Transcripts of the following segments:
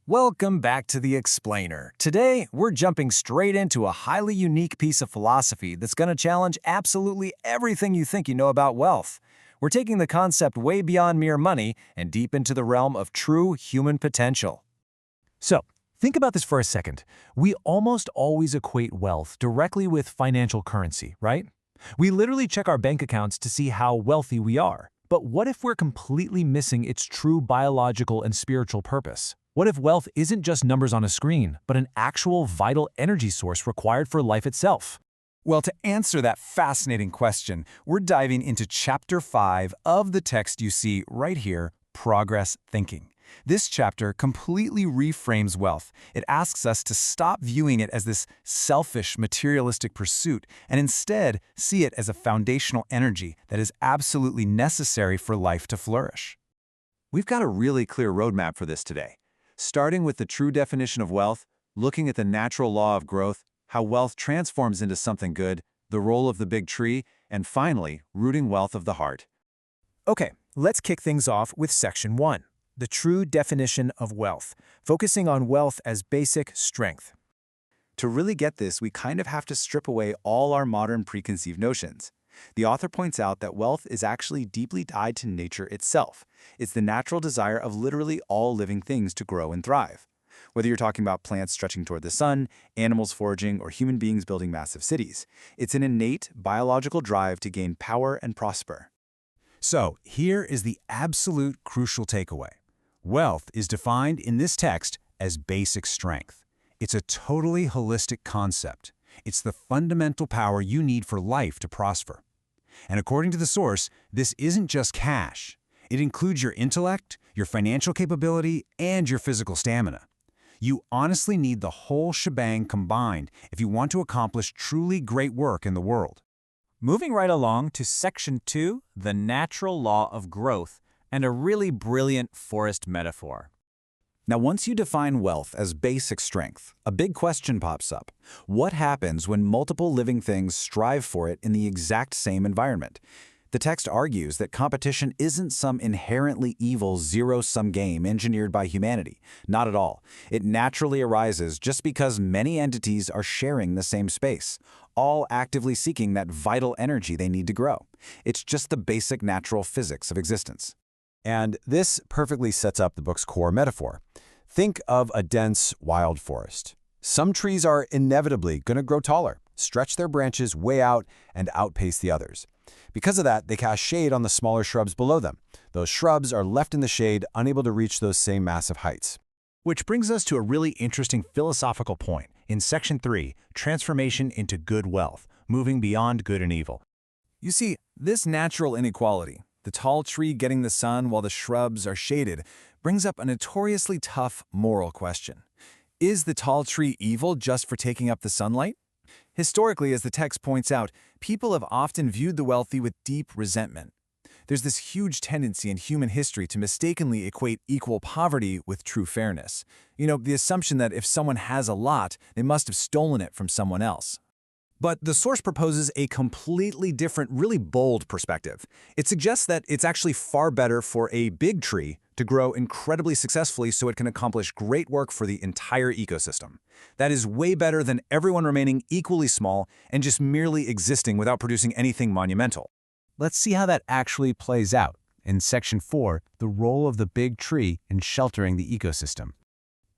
Welcome back to The Explainer. Today, we're jumping straight into a highly unique piece of philosophy that's going to challenge absolutely everything you think you know about wealth. We're taking the concept way beyond mere money and deep into the realm of true human potential. So, think about this for a second. We almost always equate wealth directly with financial currency, right? We literally check our bank accounts to see how wealthy we are. But what if we're completely missing its true biological and spiritual purpose? What if wealth isn't just numbers on a screen, but an actual vital energy source required for life itself? Well, to answer that fascinating question, we're diving into Chapter 5 of the text you see right here, Progress Thinking. This chapter completely reframes wealth. It asks us to stop viewing it as this selfish, materialistic pursuit and instead see it as a foundational energy that is absolutely necessary for life to flourish. We've got a really clear roadmap for this today. Starting with the true definition of wealth, looking at the natural law of growth, how wealth transforms into something good, the role of the big tree, and finally, rooting wealth of the heart. Okay, let's kick things off with Section 1, the true definition of wealth, focusing on wealth as basic strength. To really get this, we kind of have to strip away all our modern preconceived notions. The author points out that wealth is actually deeply tied to nature itself. It's the natural desire of literally all living things to grow and thrive. Whether you're talking about plants stretching toward the sun, animals foraging, or human beings building massive cities, it's an innate biological drive to gain power and prosper. So, here is the absolute crucial takeaway. Wealth is defined in this text as basic strength. It's a totally holistic concept. It's the fundamental power you need for life to prosper. And according to the source, this isn't just cash. It includes your intellect, your financial capability, and your physical stamina. You honestly need the whole shebang combined if you want to accomplish truly great work in the world. Moving right along to Section 2, the natural law of growth, and a really brilliant forest metaphor. Now, once you define wealth as basic strength, a big question pops up. What happens when multiple living things strive for it in the exact same environment? The text argues that competition isn't some inherently evil zero-sum game engineered by humanity. Not at all. It naturally arises just because many entities are sharing the same space, all actively seeking that vital energy they need to grow. It's just the basic natural physics of existence. And this perfectly sets up the book's core metaphor. Think of a dense, wild forest. Some trees are inevitably going to grow taller, stretch their branches way out, and outpace the others. Because of that, they cast shade on the smaller shrubs below them. Those shrubs are left in the shade, unable to reach those same massive heights. Which brings us to a really interesting philosophical point in Section 3, Transformation into Good Wealth, moving beyond good and evil. You see, this natural inequality, the tall tree getting the sun while the shrubs are shaded, brings up a notoriously tough moral question. Is the tall tree evil just for taking up the sunlight? Historically, as the text points out, people have often viewed the wealthy with deep resentment. There's this huge tendency in human history to mistakenly equate equal poverty with true fairness. The assumption that if someone has a lot, they must have stolen it from someone else. But the source proposes a completely different, really bold perspective. It suggests that it's actually far better for a big tree to grow incredibly successfully so it can accomplish great work for the entire ecosystem. That is way better than everyone remaining equally small and just merely existing without producing anything monumental. Let's see how that actually plays out in Section 4, the role of the big tree in sheltering the ecosystem.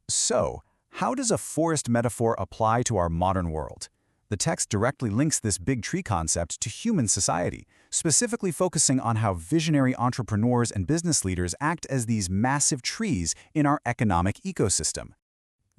So, how does a forest metaphor apply to our modern world? The text directly links this big tree concept to human society, specifically focusing on how visionary entrepreneurs and business leaders act as these massive trees in our economic ecosystem.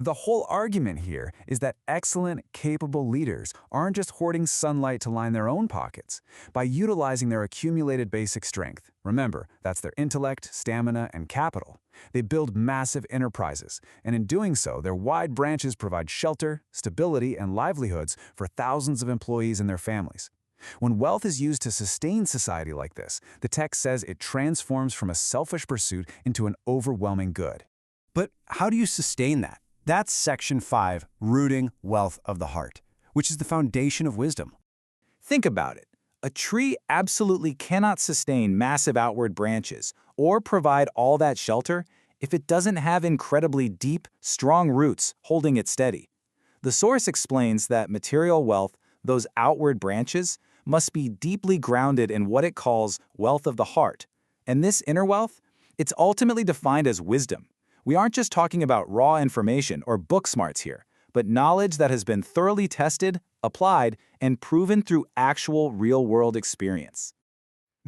The whole argument here is that excellent, capable leaders aren't just hoarding sunlight to line their own pockets. By utilizing their accumulated basic strength, remember, that's their intellect, stamina, and capital, they build massive enterprises, and in doing so, their wide branches provide shelter, stability, and livelihoods for thousands of employees and their families. When wealth is used to sustain society like this, the text says it transforms from a selfish pursuit into an overwhelming good. But how do you sustain that? That's Section 5, Rooting Wealth of the Heart, which is the foundation of wisdom. Think about it. A tree absolutely cannot sustain massive outward branches or provide all that shelter if it doesn't have incredibly deep, strong roots holding it steady. The source explains that material wealth, those outward branches, must be deeply grounded in what it calls wealth of the heart. And this inner wealth, it's ultimately defined as wisdom. We aren't just talking about raw information or book smarts here, but knowledge that has been thoroughly tested, applied, and proven through actual real-world experience.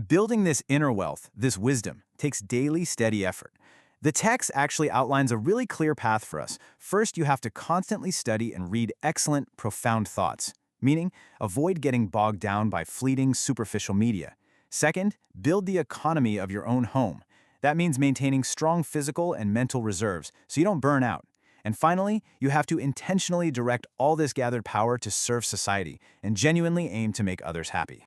Building this inner wealth, this wisdom, takes daily, steady effort. The text actually outlines a really clear path for us. First, you have to constantly study and read excellent, profound thoughts, meaning avoid getting bogged down by fleeting, superficial media. Second, build the economy of your own home. That means maintaining strong physical and mental reserves so you don't burn out. And finally, you have to intentionally direct all this gathered power to serve society and genuinely aim to make others happy.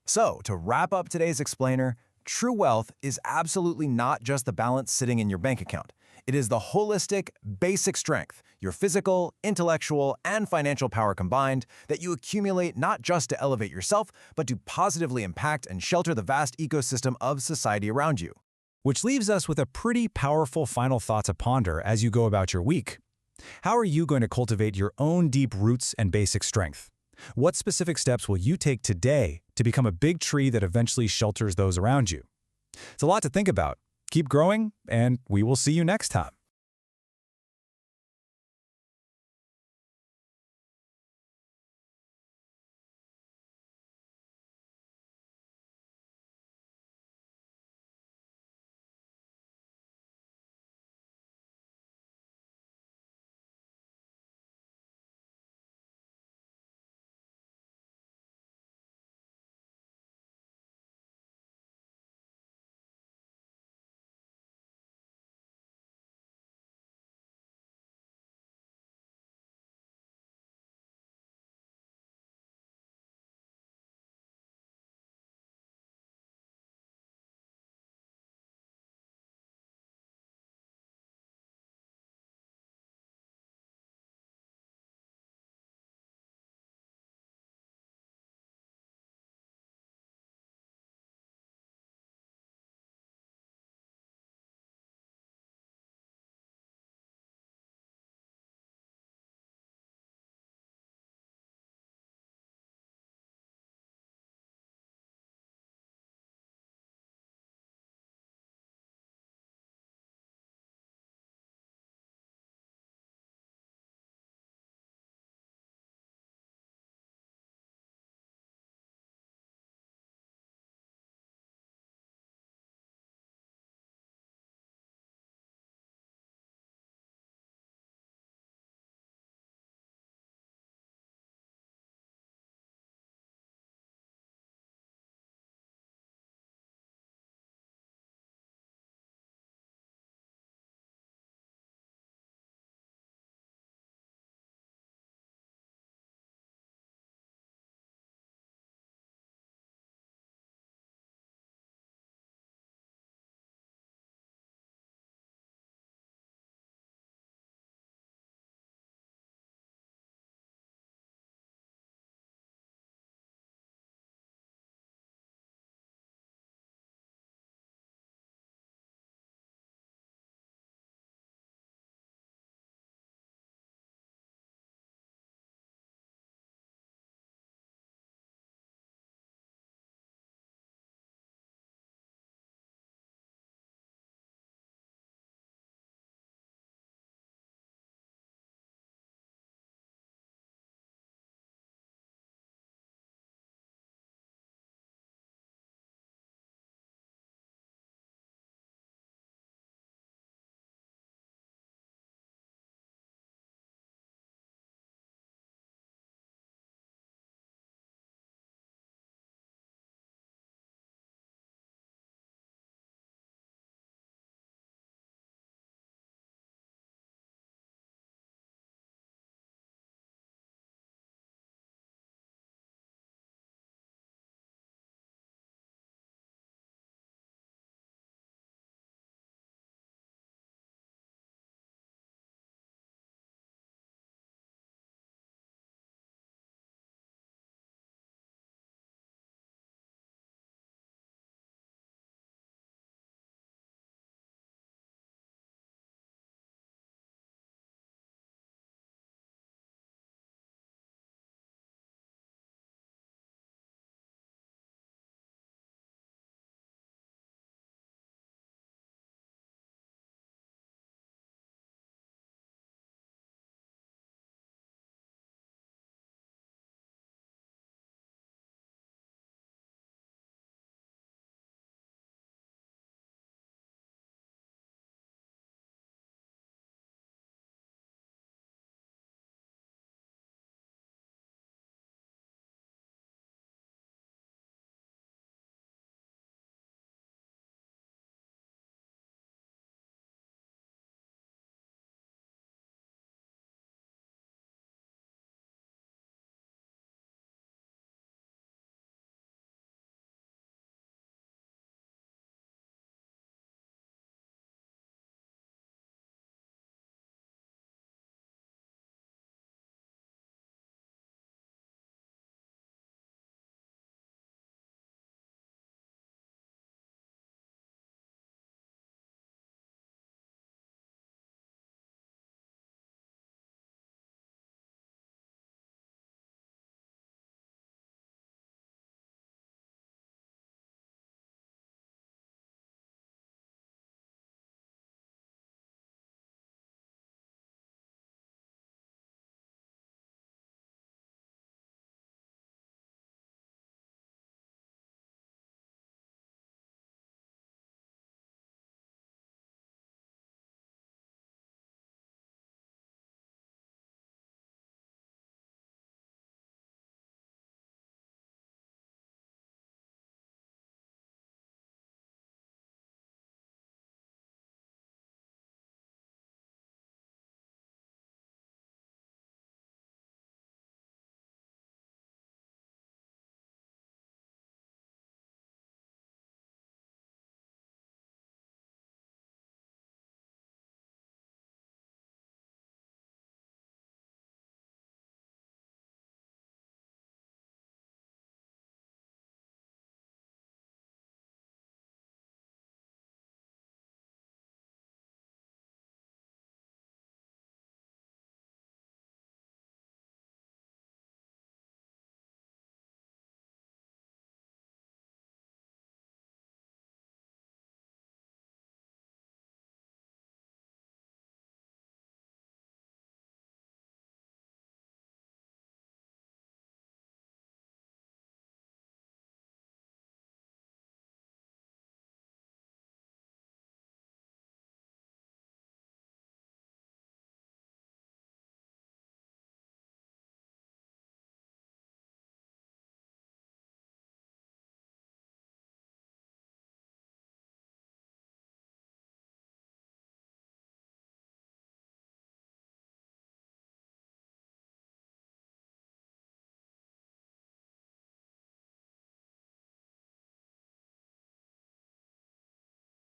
So, to wrap up today's explainer, true wealth is absolutely not just the balance sitting in your bank account. It is the holistic, basic strength, your physical, intellectual, and financial power combined, that you accumulate not just to elevate yourself, but to positively impact and shelter the vast ecosystem of society around you. Which leaves us with a pretty powerful final thought to ponder as you go about your week. How are you going to cultivate your own deep roots and basic strength? What specific steps will you take today to become a big tree that eventually shelters those around you? It's a lot to think about. Keep growing, and we will see you next time.